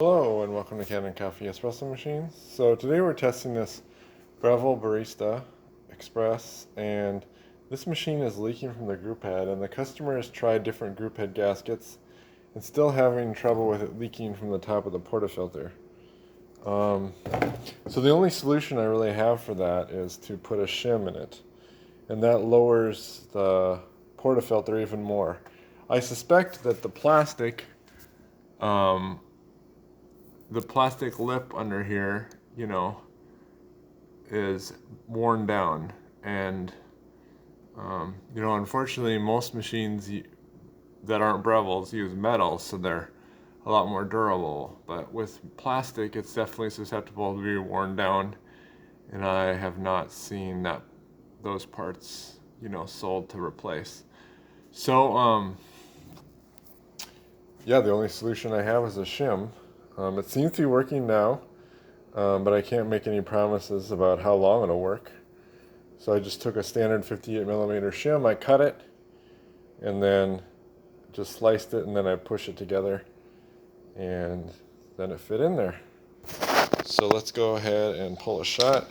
Hello and welcome to Kanen Coffee Espresso Machines. So today we're testing this Breville Barista Express, and this machine is leaking from the group head, and the customer has tried different group head gaskets and still having trouble with it leaking from the top of the portafilter. So the only solution I really have for that is to put a shim in it, and that lowers the portafilter even more. I suspect that the plastic lip under here, is worn down, and unfortunately most machines that aren't Breville's use metal, so they're a lot more durable, but with plastic it's definitely susceptible to be worn down, and I have not seen those parts sold to replace. So yeah, the only solution I have is a shim. It seems to be working now, but I can't make any promises about how long it'll work. So I just took a standard 58 millimeter shim, I cut it, and then just sliced it, and then I push it together, and then it fit in there. So let's go ahead and pull a shot.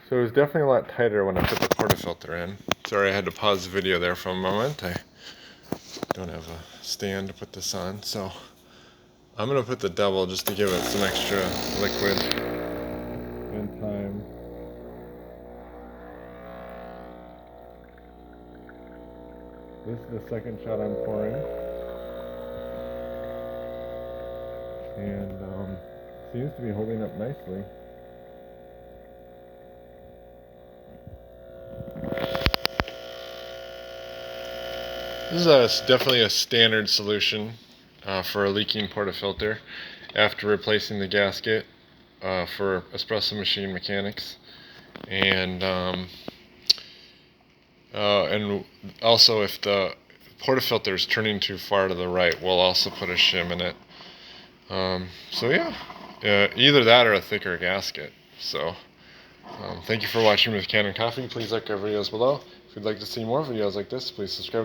So it was definitely a lot tighter when I put the portafilter in. Sorry, I had to pause the video there for a moment. I don't have a stand to put this on, so I'm going to put the double just to give it some extra liquid and time. This is the second shot I'm pouring, and seems to be holding up nicely. This is definitely a standard solution for a leaking portafilter after replacing the gasket for espresso machine mechanics, and also if the portafilter is turning too far to the right, we'll also put a shim in it. So yeah, either that or a thicker gasket. So thank you for watching with Kanen Coffee. Please like our videos below. If you'd like to see more videos like this, please subscribe.